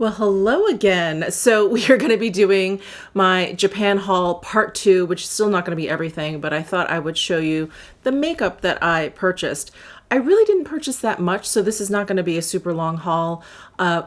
Well, hello again. So we are going to be doing my Japan haul part 2, which is still not going to be everything, but I thought I would show you the makeup that I purchased. I really didn't purchase that much, so this is not going to be a super long haul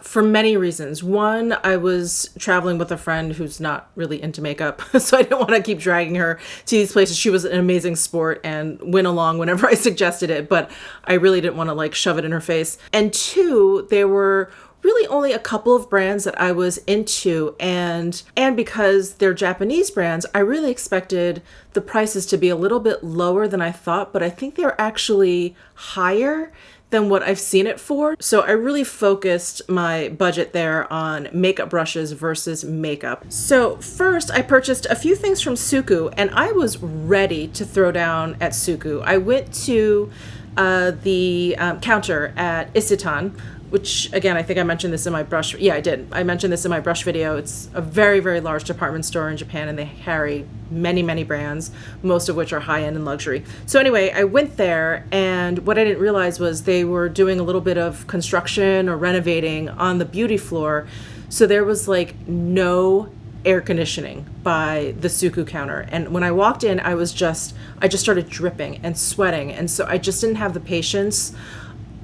for many reasons. One, I was traveling with a friend who's not really into makeup, so I didn't want to keep dragging her to these places. She was an amazing sport and went along whenever I suggested it, but I really didn't want to like shove it in her face. And two, there were really only a couple of brands that I was into, and because they're Japanese brands, I really expected the prices to be a little bit lower than I thought, but I think they're actually higher than what I've seen it for. So I really focused my budget there on makeup brushes versus makeup. So first I purchased a few things from Suqqu, and I was ready to throw down at Suqqu. I went to the counter at Isetan, which again, I think I mentioned this in my brush. Yeah, I did. I mentioned this in my brush video. It's a very, very large department store in Japan, and they carry many, many brands, most of which are high-end and luxury. So anyway, I went there, and what I didn't realize was they were doing a little bit of construction or renovating on the beauty floor. So there was like no air conditioning by the Suqqu counter. And when I walked in, I just started dripping and sweating. And so I just didn't have the patience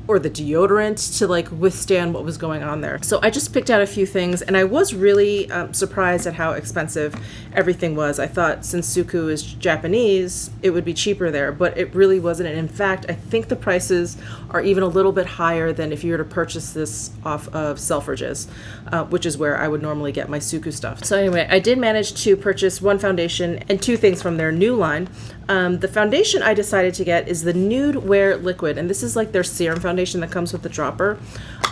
or the deodorant to like withstand what was going on there. So I just picked out a few things, and I was really surprised at how expensive everything was. I thought since Suqqu is Japanese, it would be cheaper there, but it really wasn't. And in fact, I think the prices are even a little bit higher than if you were to purchase this off of Selfridges, which is where I would normally get my Suqqu stuff. So anyway, I did manage to purchase one foundation and two things from their new line. The foundation I decided to get is the Nude Wear liquid, and this is like their serum foundation that comes with the dropper.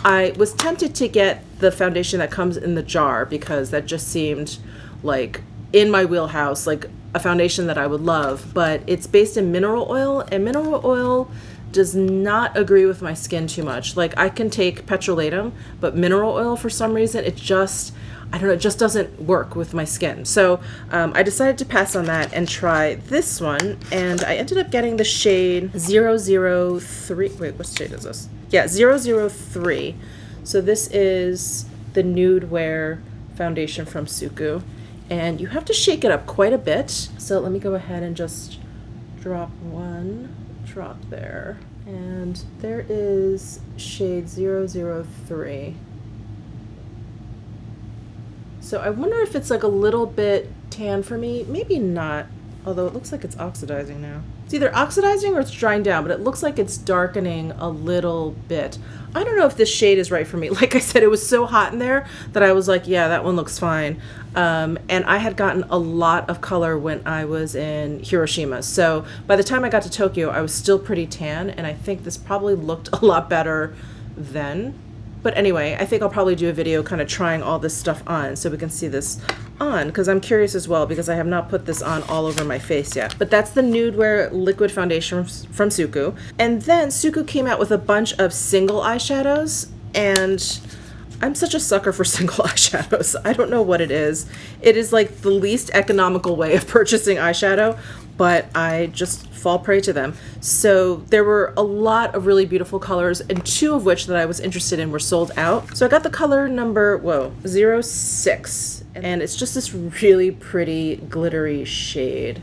I was tempted to get the foundation that comes in the jar because that just seemed like in my wheelhouse, like a foundation that I would love, but it's based in mineral oil, and mineral oil does not agree with my skin too much. Like I can take petrolatum, but mineral oil for some reason, it just doesn't work with my skin. So I decided to pass on that and try this one, and I ended up getting the shade 003. Wait, what shade is this? Yeah, 003. So this is the Nude Wear foundation from Suqqu, and you have to shake it up quite a bit. So let me go ahead and just drop one drop there, and there is shade 003. So I wonder if it's like a little bit tan for me. Maybe not, although it looks like it's oxidizing now. It's either oxidizing or it's drying down, but it looks like it's darkening a little bit. I don't know if this shade is right for me. Like I said, it was so hot in there that I was like, yeah, that one looks fine. And I had gotten a lot of color when I was in Hiroshima. So by the time I got to Tokyo, I was still pretty tan, and I think this probably looked a lot better then. But anyway, I think I'll probably do a video kind of trying all this stuff on so we can see this on, because I'm curious as well, because I have not put this on all over my face yet. But that's the Nude Wear liquid foundation from Suqqu. And then Suqqu came out with a bunch of single eyeshadows, and I'm such a sucker for single eyeshadows. I don't know what it is. It is like the least economical way of purchasing eyeshadow, but I just fall prey to them. So there were a lot of really beautiful colors, and two of which that I was interested in were sold out. So I got the color number, 06, and it's just this really pretty glittery shade.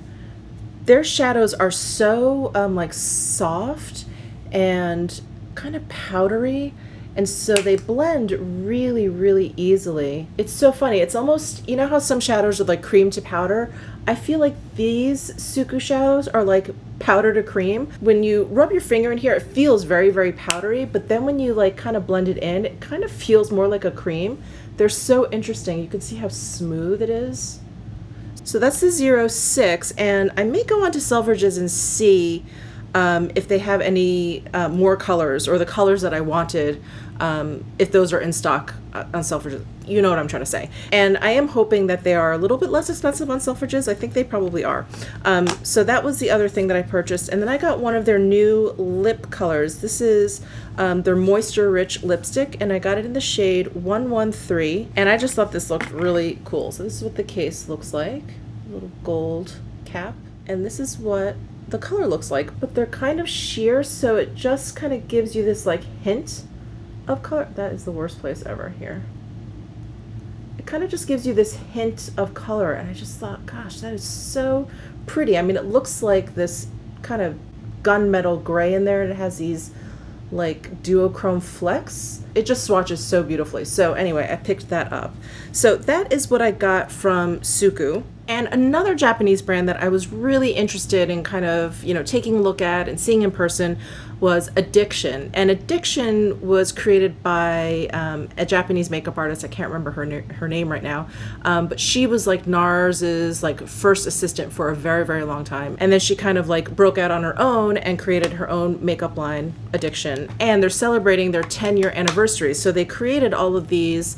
Their shadows are so like soft and kind of powdery, and so they blend really, really easily. It's so funny. It's almost, you know how some shadows are like cream to powder? I feel like these Suqqu shadows are like powder to cream. When you rub your finger in here, it feels very, very powdery, but then when you like kind of blend it in, it kind of feels more like a cream. They're so interesting. You can see how smooth it is. So that's the 06, and I may go on to Selfridges and see if they have any more colors, or the colors that I wanted, if those are in stock on Selfridges. You know what I'm trying to say. And I am hoping that they are a little bit less expensive on Selfridges. I think they probably are. So that was the other thing that I purchased. And then I got one of their new lip colors. This is their Moisture Rich lipstick, and I got it in the shade 113. And I just thought this looked really cool. So this is what the case looks like. A little gold cap. And this is what the color looks like, but they're kind of sheer, so it just kind of gives you this like hint of color. That is the worst place ever here. it kind of just gives you this hint of color. And I just thought, gosh, that is so pretty. I mean, it looks like this kind of gunmetal gray in there, and it has these like duochrome flecks. It just swatches so beautifully. So anyway, I picked that up. So that is what I got from Suqqu. And another Japanese brand that I was really interested in kind of, you know, taking a look at and seeing in person was Addiction. And Addiction was created by a Japanese makeup artist. I can't remember her name right now. But she was like NARS's like first assistant for a very, very long time. And then she kind of like broke out on her own and created her own makeup line, Addiction. And they're celebrating their 10-year anniversary. So they created all of these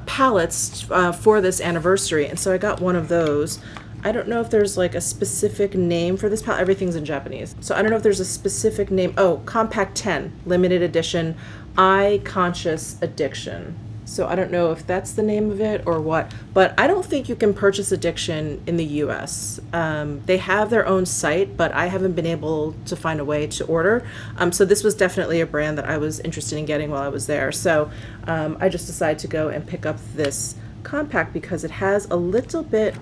palettes for this anniversary. And so I got one of those. I don't know if there's like a specific name for this palette. Everything's in Japanese. So I don't know if there's a specific name. Oh, Compact 10, limited edition, Eye Conscious Addiction. So I don't know if that's the name of it or what, but I don't think you can purchase Addiction in the US. They have their own site, but I haven't been able to find a way to order. So this was definitely a brand that I was interested in getting while I was there. So I just decided to go and pick up this compact because it has a little bit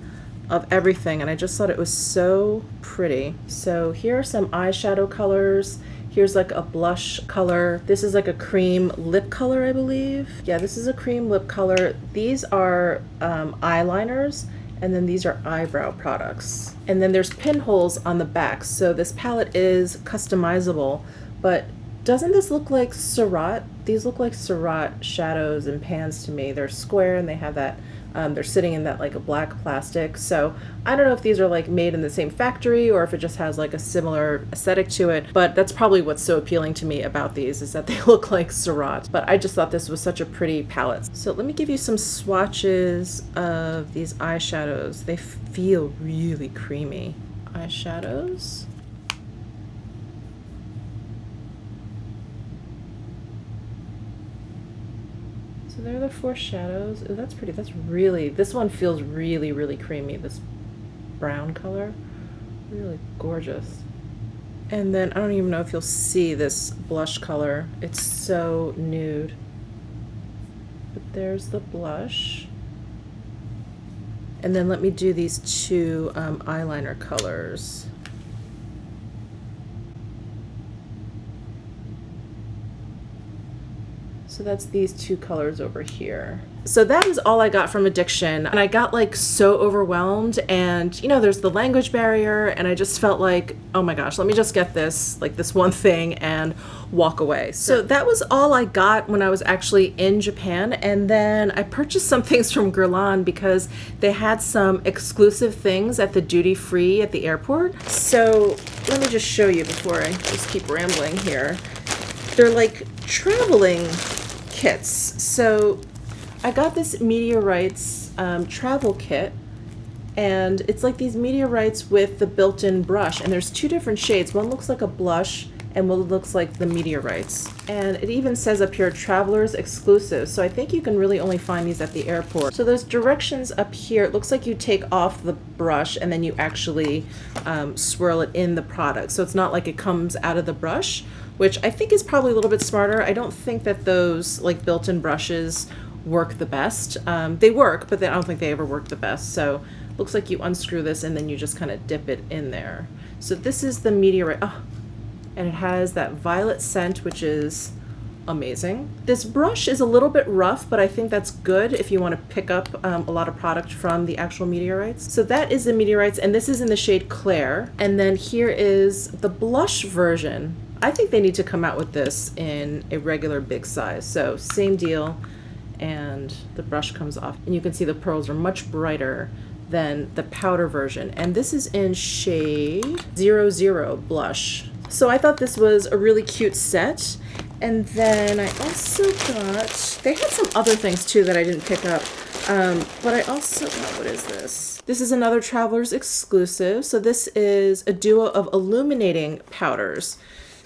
of everything, and I just thought it was so pretty. So here are some eyeshadow colors. Here's like a blush color. This is like a cream lip color, I believe. Yeah, this is a cream lip color. These are eyeliners, and then these are eyebrow products. And then there's pinholes on the back. So this palette is customizable, but doesn't this look like Surratt? These look like Surratt shadows and pans to me. They're square and they have that they're sitting in that like a black plastic. So I don't know if these are like made in the same factory or if it just has like a similar aesthetic to it, but that's probably what's so appealing to me about these is that they look like Surratt. But I just thought this was such a pretty palette. So let me give you some swatches of these eyeshadows. They feel really creamy. Eyeshadows. So there are the 4 shadows. Ooh, that's pretty. That's really, this one feels really, really creamy. This brown color, really gorgeous. And then I don't even know if you'll see this blush color. It's so nude. But there's the blush. And then let me do these 2 eyeliner colors. So that's these 2 colors over here. So that is all I got from Addiction. And I got like so overwhelmed, and you know, there's the language barrier, and I just felt like, oh my gosh, let me just get this, like this one thing and walk away. So that was all I got when I was actually in Japan. And then I purchased some things from Guerlain because they had some exclusive things at the duty free at the airport. So let me just show you before I just keep rambling here. They're like traveling kits. So I got this Meteorites travel kit, and it's like these Meteorites with the built-in brush, and there's 2 different shades. One looks like a blush and one looks like the Meteorites. And it even says up here, travelers exclusive. So I think you can really only find these at the airport. So there's directions up here. It looks like you take off the brush and then you actually swirl it in the product. So it's not like it comes out of the brush, which I think is probably a little bit smarter. I don't think that those like built-in brushes work the best. They work, but I don't think they ever work the best. So looks like you unscrew this and then you just kind of dip it in there. So this is the Meteorite. Oh, and it has that violet scent, which is amazing. This brush is a little bit rough, but I think that's good if you want to pick up a lot of product from the actual Meteorites. So that is the Meteorites, and this is in the shade Claire. And then here is the blush version. I think they need to come out with this in a regular big size. So same deal, and the brush comes off. And you can see the pearls are much brighter than the powder version. And this is in shade 00 blush. So I thought this was a really cute set. And then I also got, they had some other things too that I didn't pick up. But I also got, what is this? This is another Traveler's exclusive. So this is a duo of illuminating powders.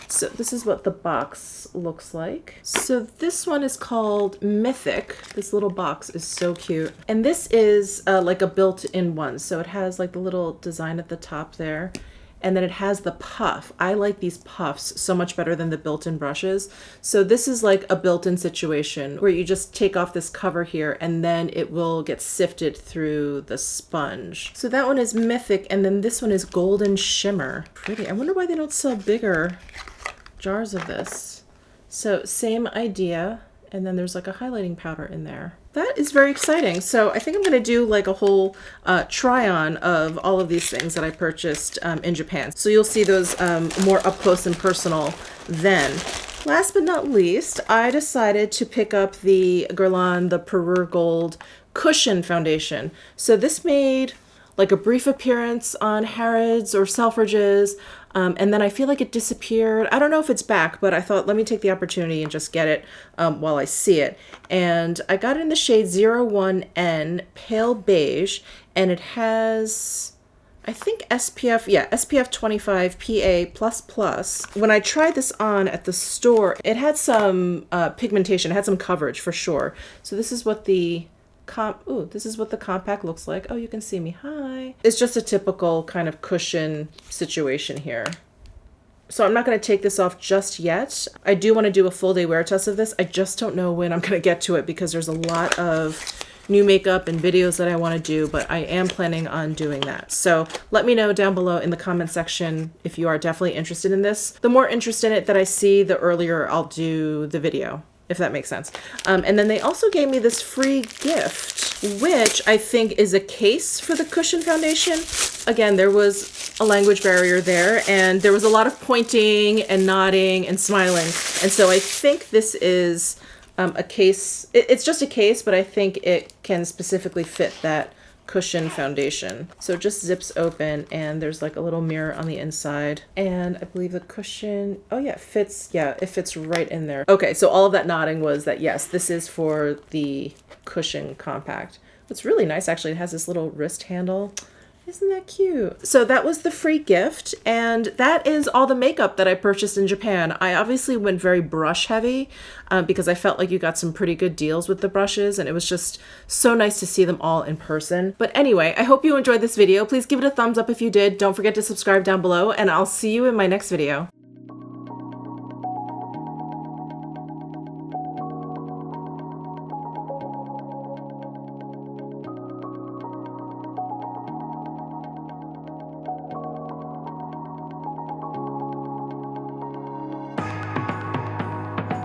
So this is what the box looks like. So this one is called Mythic. This little box is so cute. And this is like a built-in one. So it has like the little design at the top there. and then it has the puff. I like these puffs so much better than the built-in brushes. So this is like a built-in situation where you just take off this cover here and then it will get sifted through the sponge. So that one is Mythic, and then this one is Golden Shimmer. Pretty. I wonder why they don't sell bigger jars of this. So same idea, and then there's like a highlighting powder in there. That is very exciting. So I think I'm gonna do like a whole try-on of all of these things that I purchased in Japan. So you'll see those more up close and personal then. Last but not least, I decided to pick up the Guerlain, the Peru Gold Cushion Foundation. So this made like a brief appearance on Harrods or Selfridges, and then I feel like it disappeared. I don't know if it's back, but I thought let me take the opportunity and just get it while I see it. And I got it in the shade 01N Pale Beige, and it has, I think SPF 25 PA++. When I tried this on at the store, it had some pigmentation, it had some coverage for sure. So this is what the this is what the compact looks like. Oh, you can see me. Hi. It's just a typical kind of cushion situation here. So I'm not going to take this off just yet. I do want to do a full day wear test of this. I just don't know when I'm going to get to it because there's a lot of new makeup and videos that I want to do, but I am planning on doing that. So let me know down below in the comment section if you are definitely interested in this. The more interest in it that I see, the earlier I'll do the video, if that makes sense. And then they also gave me this free gift, which I think is a case for the Cushion Foundation. Again, there was a language barrier there, and there was a lot of pointing and nodding and smiling. And so I think this is a case. It's just a case, but I think it can specifically fit that Cushion Foundation. So it just zips open, and there's like a little mirror on the inside, and I believe the cushion, oh yeah, it fits right in there. Okay, so all of that nodding was that yes, this is for the Cushion Compact. What's really nice actually, it has this little wrist handle. Isn't that cute? So that was the free gift, and that is all the makeup that I purchased in Japan. I obviously went very brush heavy because I felt like you got some pretty good deals with the brushes, and it was just so nice to see them all in person. But anyway, I hope you enjoyed this video. Please give it a thumbs up if you did. Don't forget to subscribe down below, and I'll see you in my next video.